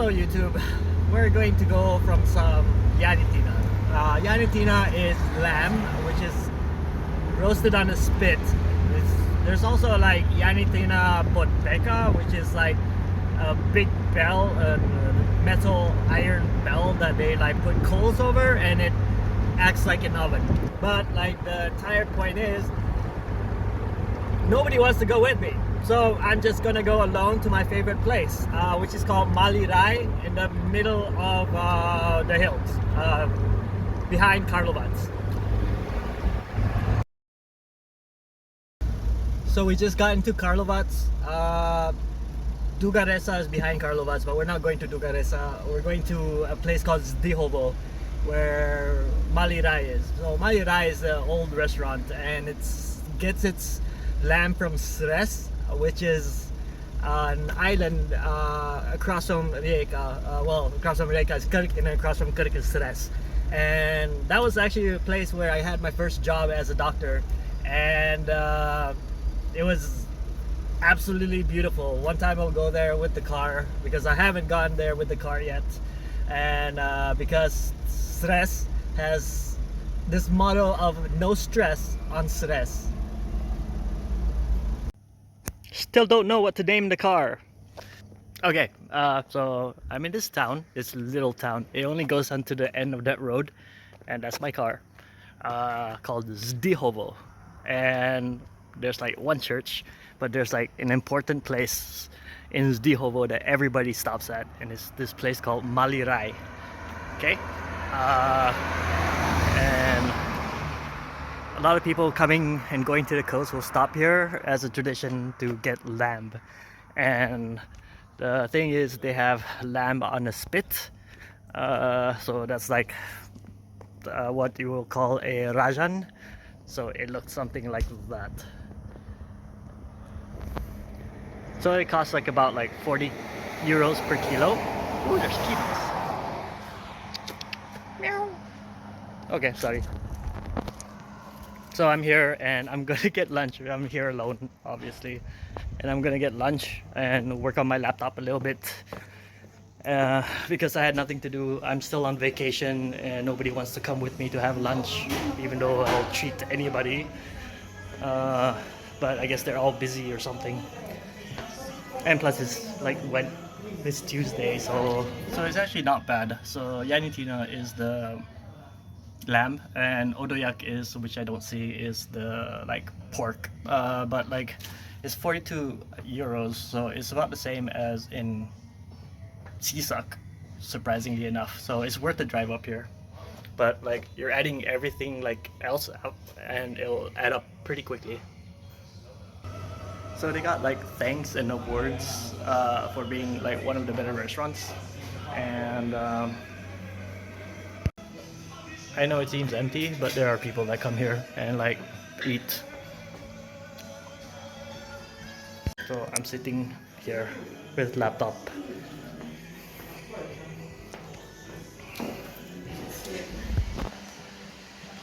Hello YouTube. We're going to go from some janjetina. Janjetina is lamb, which is roasted on a spit. There's also like janjetina poteca, which is like a big bell, a metal iron bell that they like put coals over, and it acts like an oven. But like the entire point is, nobody wants to go with me. So I'm just gonna go alone to my favorite place, which is called Malirai, in the middle of the hills, behind Karlovats. So we just got into Karlovats. Dugaresa is behind Karlovats, but we're not going to Dugaresa. We're going to a place called Zdihovo, where Malirai is. So Malirai is an old restaurant, and it gets its lamb from Sres, which is an island across from Rijeka. Across from Rijeka is Kirk, and across from Kirk is Sres. And that was actually a place where I had my first job as a doctor, and it was absolutely beautiful. One time I'll go there with the car, because I haven't gone there with the car yet, and because Sres has this motto of no stress on Sres. Still don't know what to name the car. Okay, so I'm in this town, this little town. It only goes onto the end of that road, and that's my car, called Zdihovo. And there's like one church, but there's like an important place in Zdihovo that everybody stops at, and it's this place called Malirai. Okay, and a lot of people coming and going to the coast will stop here as a tradition to get lamb. And the thing is, they have lamb on a spit, so that's like what you will call a rajan. So it looks something like that. So it costs like about like 40 euros per kilo. Ooh, there's kitties. Meow. Okay, sorry. So I'm here and I'm gonna get lunch. I'm here alone, obviously, and I'm gonna get lunch and work on my laptop a little bit, because I had nothing to do. I'm still on vacation and nobody wants to come with me to have lunch, even though I'll treat anybody, but I guess they're all busy or something. And plus it's like it's Tuesday, so it's actually not bad. So janjetina is the lamb, and odoyak is, which I don't see, is the like pork, but like it's 42 euros, so it's about the same as in Sisak, surprisingly enough. So it's worth the drive up here, but like you're adding everything like else up and it'll add up pretty quickly. So they got like thanks and awards for being like one of the better restaurants, and I know it seems empty, but there are people that come here and like eat. So I'm sitting here with laptop.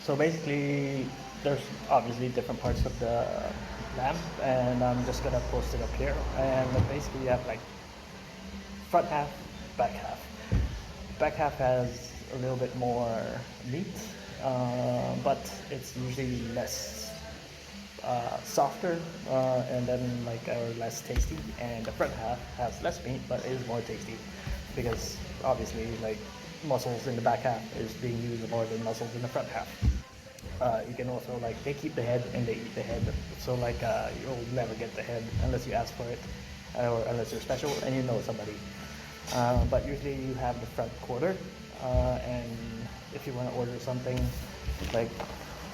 So basically, there's obviously different parts of the lamb, and I'm just gonna post it up here. And basically, you have like front half, back half. Back half has a little bit more meat, but it's usually less softer, and then like less tasty. And the front half has less meat, but it is more tasty, because obviously like muscles in the back half is being used more than muscles in the front half. You can also like, they keep the head and they eat the head, so like you'll never get the head unless you ask for it, or unless you're special and you know somebody. But usually you have the front quarter, and if you want to order something like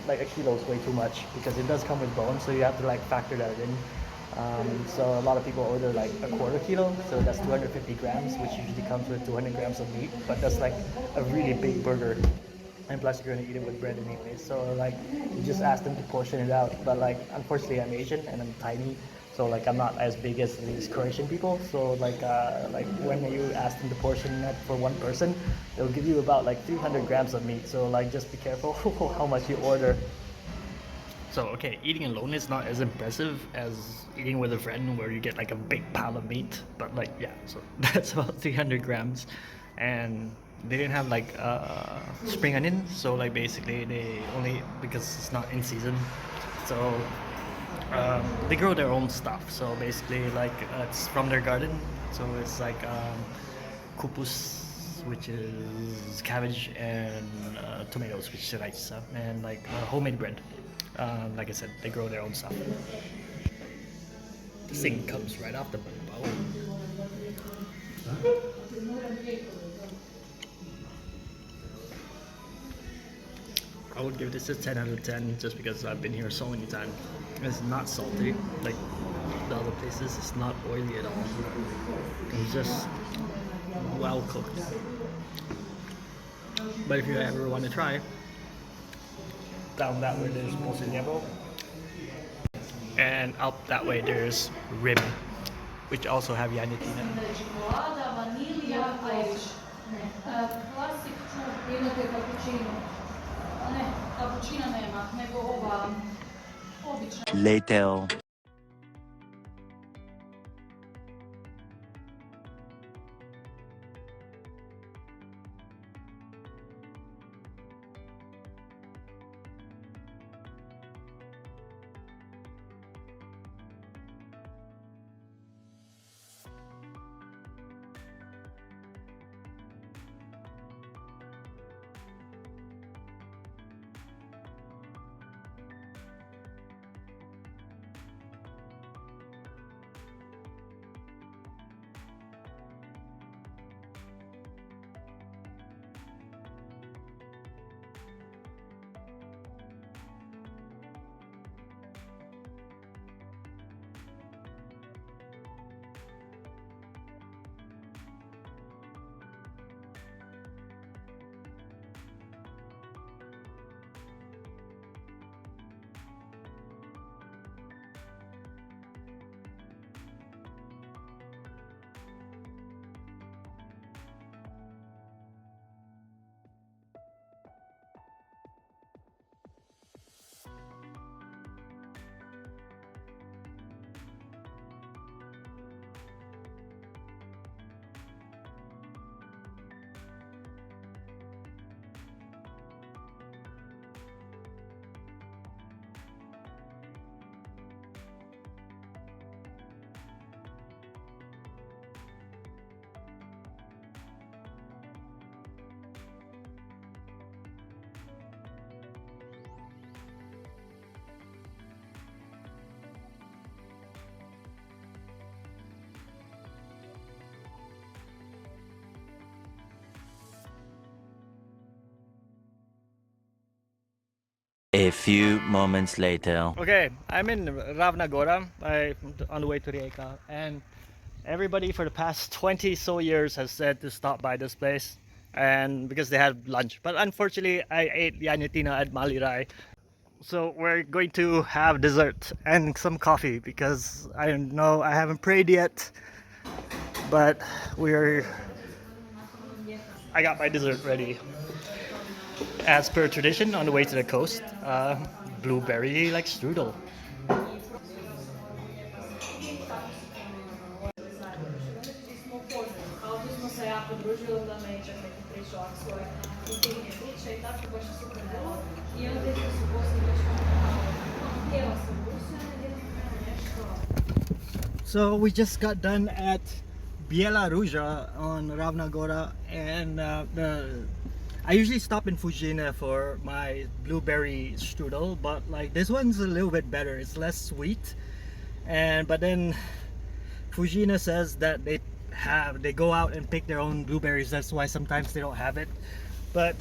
a kilo is way too much, because it does come with bones, so you have to like factor that in. So a lot of people order like a quarter kilo, so that's 250 grams, which usually comes with 200 grams of meat, but that's like a really big burger, and plus you're gonna eat it with bread anyway, so like you just ask them to portion it out. But like unfortunately I'm Asian and I'm tiny, so like I'm not as big as these Croatian people, so like when you ask them to portion it for one person, they'll give you about like 300 grams of meat, so like just be careful how much you order. So okay, eating alone is not as impressive as eating with a friend where you get like a big pile of meat. But like yeah, so that's about 300 grams, and they didn't have like spring onions. So like basically they only because it's not in season. So they grow their own stuff. So basically like it's from their garden. So it's like kupus, which is cabbage, and tomatoes, which is rice, and like homemade bread. Like I said, they grow their own stuff. This thing comes right off the bone. I would give this a 10 out of 10 just because I've been here so many times. It's not salty like the other places. It's not oily at all. It's just well cooked. But if you ever want to try, down that way there's Posiliabo, and up that way there's rib, which also have janjetina. Later. A few moments later. Okay, I'm in Ravnagora, on the way to Rijeka, and everybody for the past 20 so years has said to stop by this place, and because they had lunch. But unfortunately, I ate janjetina at Malirai, so we're going to have dessert and some coffee because I don't know, I haven't prayed yet, but I got my dessert ready. As per tradition, on the way to the coast, blueberry like strudel. So we just got done at Biela Ruja on Ravnagora, and I usually stop in Fujina for my blueberry strudel, but like this one's a little bit better. It's less sweet, but then Fujina says that they go out and pick their own blueberries. That's why sometimes they don't have it. But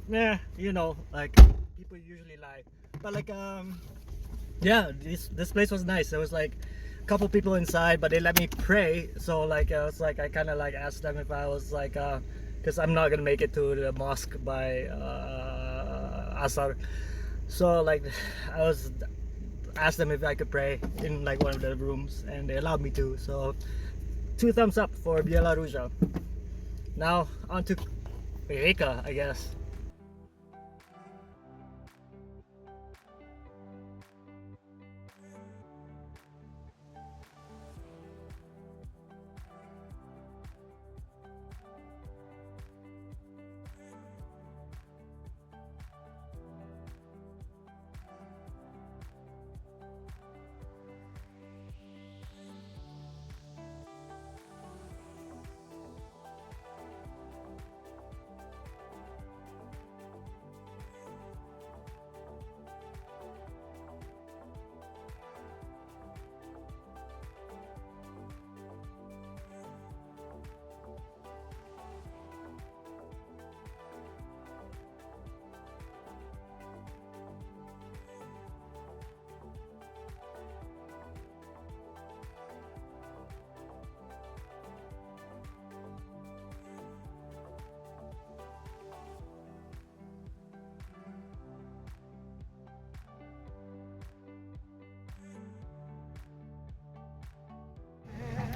yeah, you know, like people usually lie. But like yeah, this place was nice. There was like a couple people inside, but they let me pray. So like I was like, I kind of like asked them if I was like because I'm not gonna make it to the mosque by Asar. So like I was asked them if I could pray in like one of the rooms, and they allowed me to. So 2 thumbs up for Biela Ruja. Now on to Rijeka, I guess.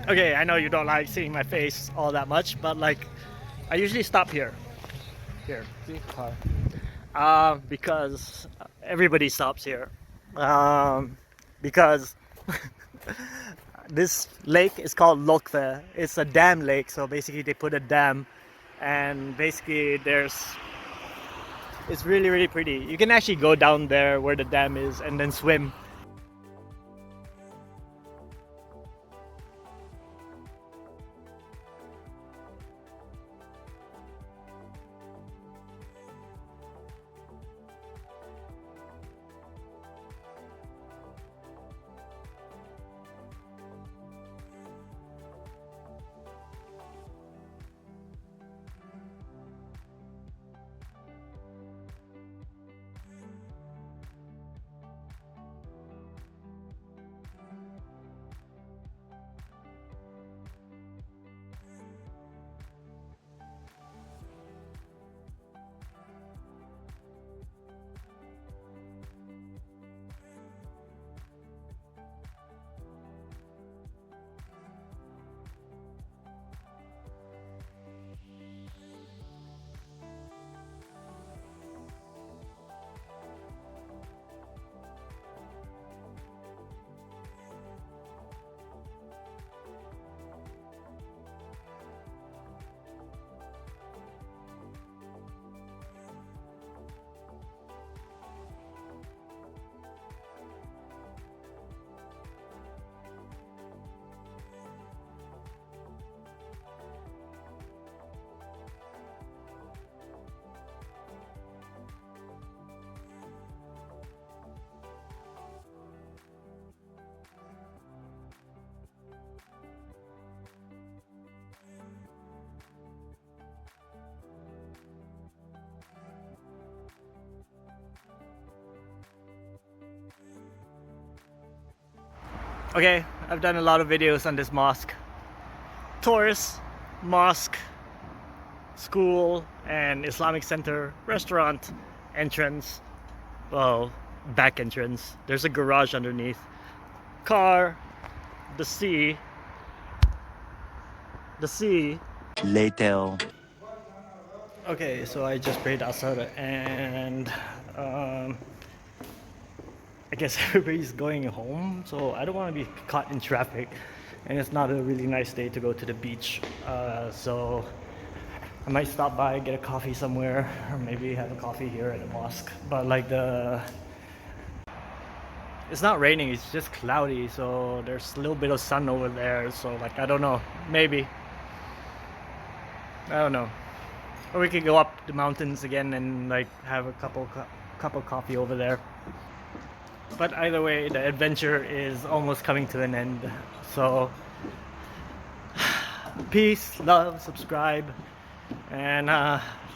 Okay, I know you don't like seeing my face all that much, but like, I usually stop here. Here, see car. Because everybody stops here. Because this lake is called Lokve. It's a dam lake, so basically they put a dam, and basically it's really really pretty. You can actually go down there where the dam is and then swim. Okay, I've done a lot of videos on this mosque. Tourist, mosque, school, and Islamic center, restaurant, entrance, well, back entrance. There's a garage underneath. Car, the sea. Later. Okay, so I just prayed Asr and I guess everybody's going home, so I don't want to be caught in traffic, and it's not a really nice day to go to the beach. So I might stop by, get a coffee somewhere, or maybe have a coffee here at the mosque. But like it's not raining, it's just cloudy, so there's a little bit of sun over there. So like, I don't know, maybe. I don't know. Or we could go up the mountains again and like have a cup of coffee over there. But either way, the adventure is almost coming to an end. So peace, love, subscribe, and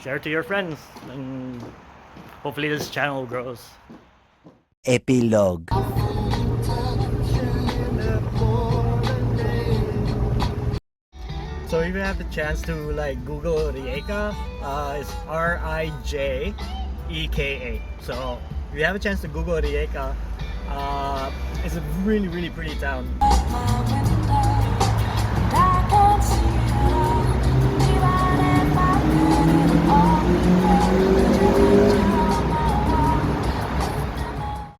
share to your friends, and hopefully this channel grows. Epilogue. So if you have the chance to like Google Rijeka, it's Rijeka. So if you have a chance to Google Rijeka, it's a really really pretty town. I can see it all, even if I get it all.